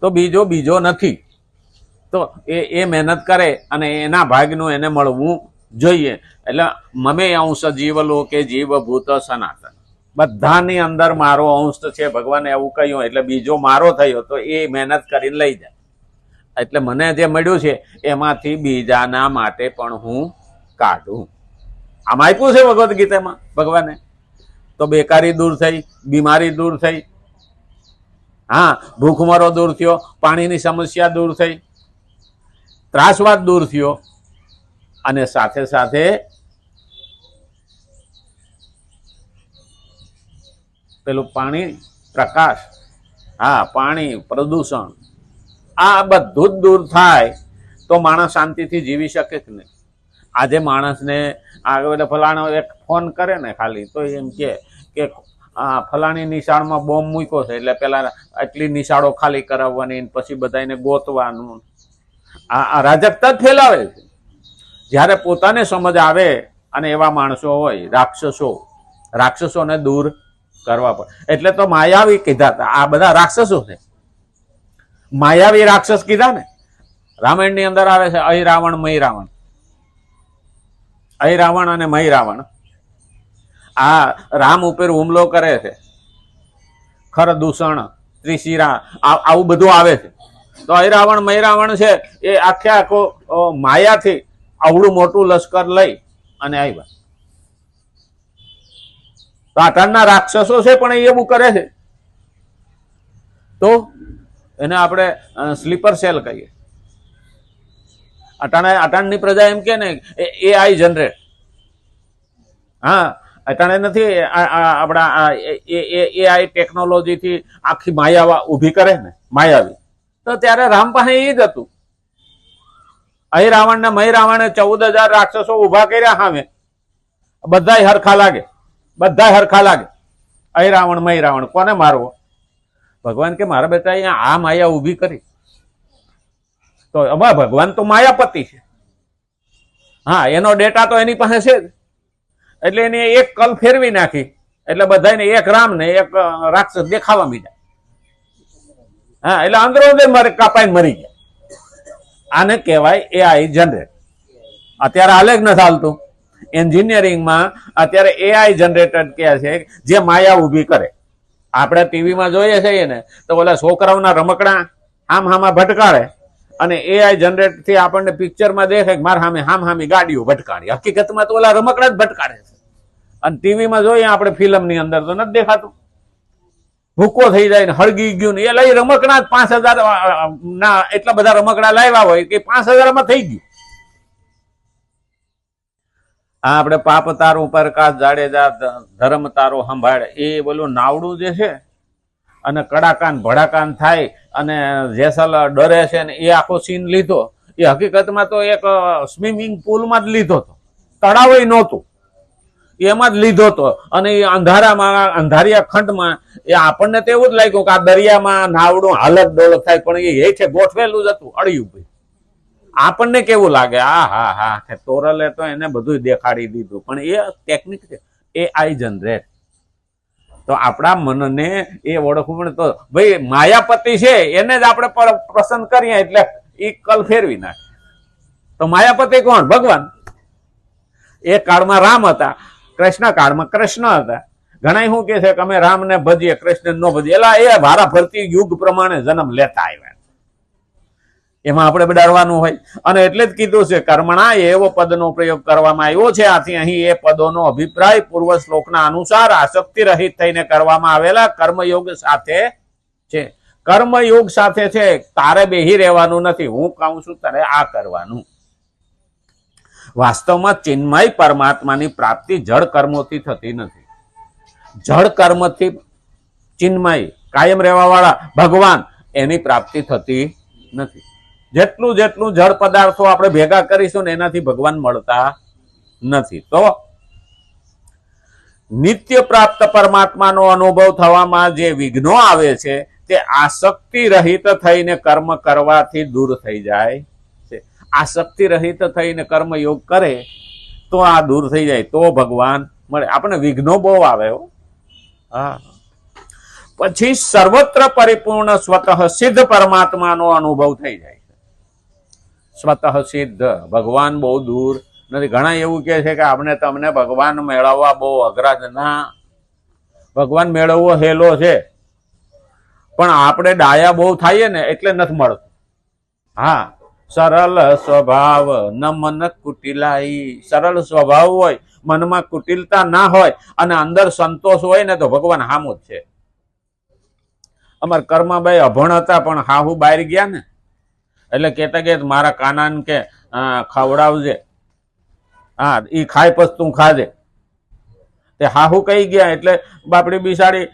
તો બીજો બીજો નથી. તો એ મહેનત કરે અને એના ભાગનું એને મળવું જોઈએ. એટલે મમે અંશ જીવલોકે જીવભૂત સનાતન, બધાની અંદર મારો અંશ છે, ભગવાને એવું કહ્યું. એટલે બીજો મારો થયો તો એ મહેનત કરીને લઈ જાય. એટલે મને જે મળ્યું છે એમાંથી બીજાના માટે પણ હું કાઢું. આમ આપ્યું છે ભગવદ્ ગીતામાં ભગવાને. તો બેકારી દૂર થઈ, બીમારી દૂર થઈ, હા, ભૂખમરો દૂર થયો, પાણીની સમસ્યા દૂર થઈ, ત્રાસવાદ દૂર થયો, અને સાથે સાથે પેલું પાણી, પ્રકાશ, હા, પાણી પ્રદૂષણ, આ બધું જ દૂર થાય તો માણસ શાંતિથી જીવી શકે કે નહીં. આજે માણસને આગળ ફલાણો એક ફોન કરે ને ખાલી તો એમ કે ફલાણી નિશાળમાં બોમ્બ મૂક્યો છે, એટલે પેલા આટલી નિશાળો ખાલી કરાવવાની, પછી બધાને ગોતવાનું. આ રાજકતા જ ફેલાવે છે. જ્યારે પોતાને સમજ આવે અને એવા માણસો હોય, રાક્ષસોને દૂર કરવા પડે. એટલે તો માયાવી કીધા હતા. આ બધા રાક્ષસો છે, માયાવી રાક્ષસ કીધા ને. રામાયણની અંદર આવે છે અહી રાવણ મય રાવણ, અહી રાવણ અને મય રાવણ. આ રામ ઉપર હુમલો કરે છે, ખર દૂષણ, ત્રિશિરા, આવું બધું આવે છે. તો અહી રાવણ મય રાવણ છે એ આખે આખો માયાથી આવડું મોટું લશ્કર લઈ અને આવ્યા. તો આટાણના રાક્ષસો છે પણ એ એવું કરે છે. તો એને આપણે સ્લીપર સેલ કહીએ. અટાણની પ્રજા એમ કે ને AI જનરેટ, હા, અટાણે નથી આપણા AI ટેકનોલોજીથી આખી માયા ઊભી કરે ને, માયાવી. તો ત્યારે રામ પાસે એ જ હતું. અહીં રાવણ ને મય રાવણે 14,000 રાક્ષસો ઉભા કર્યા સામે. બધાય હરખા લાગે, બધાય હરખા લાગે. અહીં રાવણ મય રાવણ, કોને મારવો? ભગવાન કે મારા બેટા અહીંયા આ માયા ઊભી કરી. તો અમારા ભગવાન તો માયાપતિ છે, હા, એનો ડેટા તો એની પાસે છે જ. એટલે એને એક કલ ફેરવી નાખી, એટલે બધાને એક રામ ને એક રાક્ષસ દેખાવા માંડ્યા. હા, એટલે અંદરો અંદર કાપાઈને મરી ગયા. આને કહેવાય AI જનરેટ. અત્યારે હાલે જ નથી હાલતું. એન્જિનિયરિંગમાં અત્યારે AI જનરેટર કહે છે, જે માયા ઊભી કરે. આપણે ટીવીમાં જોઈએ છીએ ને તો ઓલા છોકરાઓના રમકડા આમ હામાં ભટકાડે, અને AI જનરેટ થી આપણને પિક્ચરમાં દેખાય કે મારા હામી ગાડીઓ ભટકાડી. હકીકતમાં તો ઓલા રમકડા જ ભટકાડે છે. અને ટીવીમાં જોઈએ આપણે ફિલ્મની અંદર તો નથી દેખાતું. ભૂકો થઈ જાય ને હળગી ગયું ને એ લઈ રમકડા 5,000 ના એટલા બધા રમકડા લાવ્યા હોય કે 5,000 માં થઈ ગયું. આ આપણે પાપ તારું પ્રકાશ જાડેજા ધર્મ તારો સંભાળે, એ બોલું નાવડું જે છે અને કડાકાન ભડાકાન થાય અને જેસલ ડરે છે ને એ આખો સીન લીધો. એ હકીકતમાં તો એક સ્વિમિંગ પુલમાં જ લીધો હતો, તળાવ નહોતું, એમાં જ લીધો હતો. અને એ અંધારિયા ખંડમાં એ આપણને તો એવું જ લાગ્યું કે આ દરિયામાં નાવડું હાલત ડોલક થાય, પણ એ હેઠે ગોઠવેલું જ હતું અડિયું ભાઈ. આપણને કેવું લાગે, હા, તોરલે તો એને બધું દેખાડી દીધું. પણ એ ટેકનિક છે, AI જનરેટ. તો આપણા મનને એ ઓળખવું તો ભાઈ માયાપતિ છે એને જ આપણે પસંદ કરીએ એટલે એ કલ ફેરવી નાખે. તો માયાપતિ કોણ? ભગવાન. એ કાળમાં રામ હતા, કૃષ્ણ કાળમાં કૃષ્ણ હતા. ઘણા શું કે છે કે અમે રામને ભજીએ કૃષ્ણ ન ભજીએ. એલા એ વારા ફરતી યુગ પ્રમાણે જન્મ લેતા આવ્યા, એમાં આપણે ડરવાનું હોય. અને એટલે જ કીધું છે કર્મણા એવો પદનો પ્રયોગ કરવામાં આવ્યો છે. આથી અહીં એ પદોનો અભિપ્રાય પૂર્વ શ્લોકના અનુસાર આસક્તિ રહિત થઈને કરવામાં આવેલા કર્મયોગ સાથે છે. કર્મયોગ સાથે છે, તારે બેહી રહેવાનું નથી. હું કહું છું તારે આ કરવાનું. વાસ્તવમાં ચિન્મય પરમાત્માની પ્રાપ્તિ જળ કર્મોથી થતી નથી. જળ કર્મથી ચિન્મય કાયમ રહેવા વાળા ભગવાન એની પ્રાપ્તિ થતી નથી. જેટલું જળ પદાર્થો આપણે ભેગા કરીશું ને એનાથી ભગવાન મળતા નથી. તો નિત્ય પ્રાપ્ત પરમાત્માનો અનુભવ થવામાં જે વિઘ્નો આવે છે તે આસક્તિ રહિત થઈને કર્મ કરવાથી દૂર થઈ જાય છે. આસક્તિ રહિત થઈને કર્મયોગ કરે તો આ દૂર થઈ જાય, તો ભગવાન મળે. આપણને વિઘ્નો બહુ આવે. હા, પછી સર્વત્ર પરિપૂર્ણ સ્વતઃ સિદ્ધ પરમાત્માનો અનુભવ થઈ જાય છે. સ્વતઃ સિદ્ધ ભગવાન બહુ દૂર નથી. ઘણા એવું કહે છે કે આપણે તમને ભગવાન મેળવવા બહુ અઘરા છે. ના, ભગવાન મેળવવો હેલો છે, પણ આપણે ડાયા બહુ થઈએ ને એટલે નથી મળતું. હા, સરળ સ્વભાવ ન મન કુટિલાઈ. સરળ સ્વભાવ હોય, મનમાં કુટિલતા ના હોય અને અંદર સંતોષ હોય ને તો ભગવાન હામું જ છે. અમારા કર્માભાઈ અભણ હતા પણ હાહુ બહાર ગયા ને એટલે કહેતા કે મારા કાનાને કે ખવડાવજે, હા એ ખાય પછી તું ખાજે. તે હાહુ કહી ગયા એટલે બાપડી બિસાડી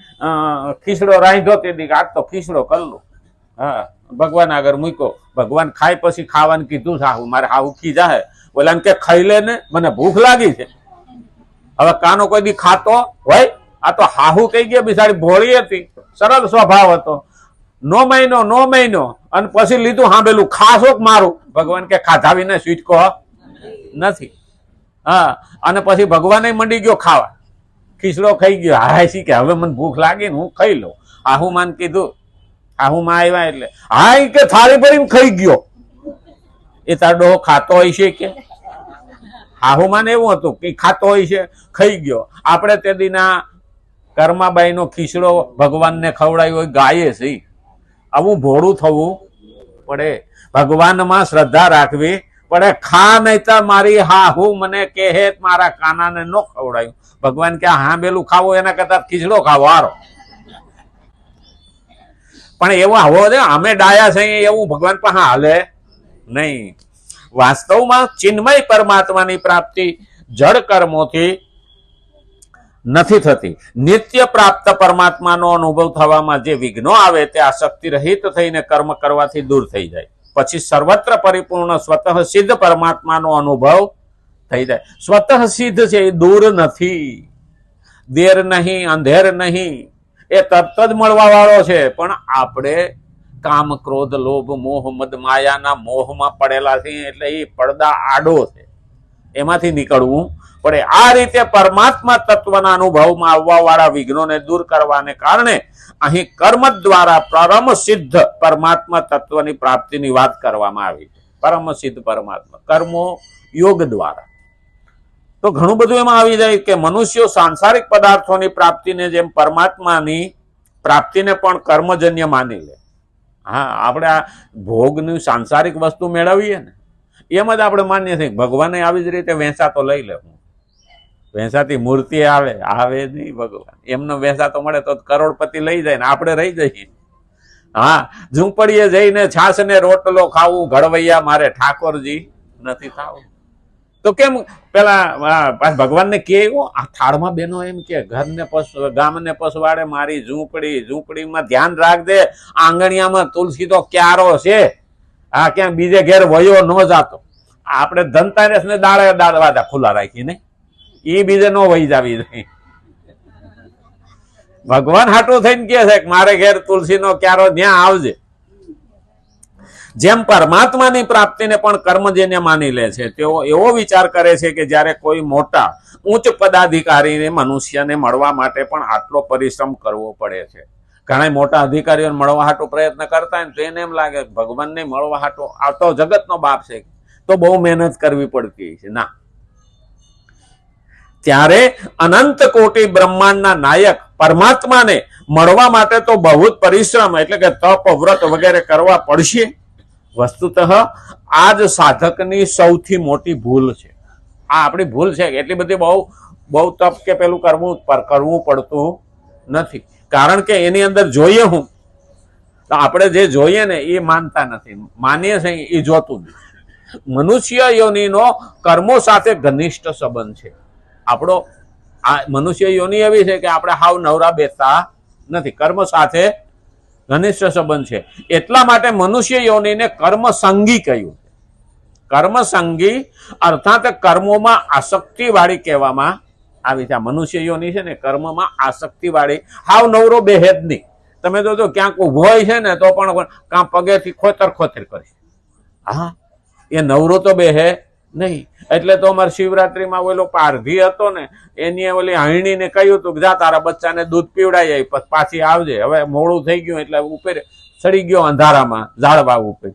ખીસડો રાંધ્યો તે દી આજ તો ખીસડો કરલું. હા, ભગવાન આગળ મૂક્યો. ભગવાન ખાય પછી ખાવાનું કીધું હાહુ, મારે હાહુ ખીજા હે બોલા કે ખાઈ લે ને, મને ભૂખ લાગી છે. હવે કાનો કોઈ દી ખાતો હોય? આ તો હાહુ કહી ગયા, બિસાડી ભોળી હતી, સરળ સ્વભાવ હતો. નો મહિનો અને પછી લીધું હાંભેલું ખાશો મારું. ભગવાન કે ખાધા વિના સ્વીટકો નથી. હા, અને પછી ભગવાન મંડી ગયો ખાવા, ખીચડો ખાઈ ગયો. હા શી કે હવે મને ભૂખ લાગી ને હું ખાઈ લઉં. હાહુ માન કીધું, હાહુ માં આવ્યા એટલે હા કે થાળી ભરીને ખાઈ ગયો. એ તાર ડોહો ખાતો હોય છે કે? હાહુ માન એવું હતું કે ખાતો હોય છે, ખાઈ ગયો. આપણે તે દીના કર્માબાઈ નો ખીચડો ભગવાનને ખવડાવ્યો હોય ગાયે છે. આવું ભોળું થવું પડે, ભગવાનમાં શ્રદ્ધા રાખવી પડે. ખા નહીં તો મારી હાહુ મને કહે મારા કાનાને ન ખવડાયું. ભગવાન કે હા બેલું ખાવું એના કરતા ખીચડો ખાવો હારો. પણ એવું આવો છે અમે ડાયા છે એવું ભગવાન પણ હાલે નહીં. વાસ્તવમાં ચિન્મય પરમાત્માની પ્રાપ્તિ જડ કર્મોથી નથી થતી. નિત્ય પ્રાપ્ત પરમાત્માનો અનુભવ થવામાં જે વિઘ્નો આવે તે આસક્તિ રહિત થઈને કર્મ કરવાથી દૂર થઈ જાય. પછી સર્વત્ર પરિપૂર્ણ સ્વતઃ સિદ્ધ પરમાત્માનો અનુભવ થઈ જાય. સ્વતઃ સિદ્ધ છે, એ દૂર નથી, દેર નહીં, અંધેર નહીં, એ તરત જ મળવા વાળો છે. પણ આપણે કામ ક્રોધ લોભ મોહ મદ માયાના મોહમાં પડેલા છીએ એટલે એ પડદા આડો છે, એમાંથી નીકળવું પડે. આ રીતે પરમાત્મા તત્વના અનુભવમાં આવવા વાળા વિઘ્નોને દૂર કરવાને કારણે અહીં કર્મ દ્વારા પરમ સિદ્ધ પરમાત્મા તત્વની પ્રાપ્તિની વાત કરવામાં આવી છે. પરમ સિદ્ધ પરમાત્મા કર્મો યોગ દ્વારા તો ઘણું બધું એમાં આવી જાય કે મનુષ્યો સાંસારિક પદાર્થોની પ્રાપ્તિને જેમ પરમાત્માની પ્રાપ્તિને પણ કર્મજન્ય માની લે. હા, આપણે આ ભોગની સાંસારિક વસ્તુ મેળવીએ ને એમ જ આપણે માનીએ છીએ ભગવાને આવી જ રીતે વેચાતો લઈ લે. વેચાતી મૂર્તિ આવે નહીં ભગવાન. એમનો વેચાતો મળે તો કરોડપતિ લઈ જાય ને આપણે રહી જઈએ. હા, ઝૂંપડીએ જઈને છાસ ને રોટલો ખાવું, ઘડવૈયા મારે ઠાકોરજી નથી ખાવું. તો કેમ પેલા ભગવાનને કેવું આ થાળમાં બેનો એમ કે ઘરને ગામને પસવાડે મારી ઝૂંપડીમાં ધ્યાન રાખજે, આંગણિયામાં તુલસી તો ક્યારો છે, આ ક્યાંક બીજે ઘેર વયો ન જાતો. આપણે ધનતારેસ ને દાળે વાદા ખુલ્લા રાખી ને એ બીજે નો વહી જાવી નહીં. ભગવાન હાટું થઈને કે છે કે મારે ઘેર તુલસી નો ક્યારો ત્યાં આવજે. જેમ પરમાત્માની પ્રાપ્તિને પણ કર્મજન્ય માની લે છે, તેઓ એવો વિચાર કરે છે કે જ્યારે કોઈ મોટા ઉચ્ચ પદાધિકારીને મનુષ્યને મળવા માટે પણ આટલો પરિશ્રમ કરવો પડે છે. ઘણા મોટા અધિકારીઓને મળવા હાટો પ્રયત્ન કરતા ને તો એને એમ લાગે ભગવાનને મળવા હાટો આ તો જગતનો બાપ છે તો બહુ મહેનત કરવી પડતી છે. ના, ત્યારે અનંત કોટી બ્રહ્માંડના નાયક પરમાત્માને મળવા માટે તો બહુ જ પરિશ્રમ એટલે કે તપ વ્રત વગેરે કરવા પડશે. વસ્તુતઃ આ જ સાધકની સૌથી મોટી ભૂલ છે. આ આપણી ભૂલ છે. એટલી બધી બહુ તપ કે પેલું કરવું પડતું નથી. કારણ કે એની અંદર જોઈએ હું તો આપણે જે જોઈએ ને એ માનતા નથી, માનીએ છીએ એ જોતું નથી. મનુષ્ય યોનિનો કર્મો સાથે ઘનિષ્ઠ સંબંધ છે. આપણો આ મનુષ્ય યોની એવી છે કે આપણે હાવ નવરા બેસતા નથી, કર્મ સાથે ઘનિષ્ઠ સંબંધ છે. એટલા માટે મનુષ્ય યોનિને કર્મસંગી કહ્યું. કર્મસંગી અર્થાત કર્મોમાં આસક્તિ વાળી કહેવામાં આવી છે. મનુષ્ય યોની છે ને કર્મમાં આસક્તિ વાળી, હાવ નવરો બેહે જ નહીં. તમે જોજો ક્યાંક ઉભો હોય છે ને તો પણ કાં પગેથી ખોતર કરે. હા, એ નવરો તો બેહે નહીં. એટલે તો અમારે શિવરાત્રીમાં ઓલો પારધી હતો ને એની ઓલી હાઈણીને કહ્યું હતું કે જા તારા બચ્ચાને દૂધ પીવડાઈ આવી પછી પાછી આવજે. હવે મોડું થઈ ગયું એટલે ઉપર ચડી ગયો અંધારામાં ઝાડવા ઉપર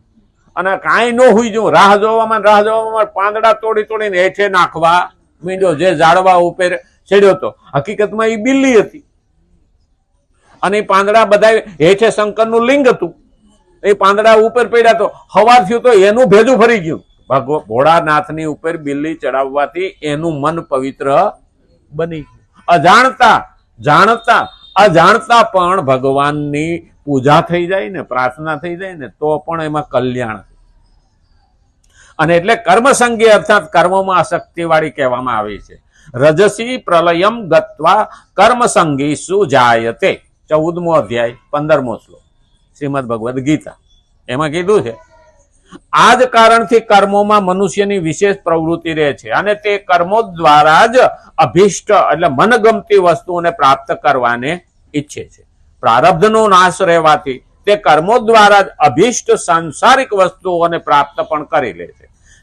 અને કાંઈ ન હુઈ ગયું. રાહ જોવામાં પાંદડા તોડી તોડીને હેઠે નાખવા માંડ્યો જે ઝાડવા ઉપર ચડ્યો હતો. હકીકતમાં એ બિલ્લી હતી અને એ પાંદડા બધા હેઠે શંકરનું લિંગ હતું. એ પાંદડા ઉપર પડ્યા તો હવાર થયું તો એનું ભેજું ફરી ગયું. ભોળાનાથની ઉપર બિલ્લી ચડાવવાથી એનું મન પવિત્ર બની ગયું. અજાણતા પણ ભગવાનની પૂજા થઈ જાય ને પ્રાર્થના થઈ જાય ને તો પણ એમાં કલ્યાણ. અને એટલે કર્મસંગી અર્થાત કર્મમાં આસક્તિ વાળી કહેવામાં આવે છે. રજસી પ્રલયમ ગત્વા કર્મસંગી સુજાયતે 14મો અધ્યાય 15મો શ્લોક શ્રીમદ ભગવદ ગીતા. એમાં કીધું છે આ જ કારણથી કર્મોમાં મનુષ્યની વિશેષ પ્રવૃત્તિ રહે છે અને તે કર્મો દ્વારા જ અભિષ્ટ એટલે મનગમતી વસ્તુઓને પ્રાપ્ત કરવાને ઈચ્છે છે. પ્રારબ્ધનો નાશ રહેવાથી તે કર્મો દ્વારા જ અભિષ્ટ સાંસારિક વસ્તુઓને પ્રાપ્ત પણ કરી લે છે.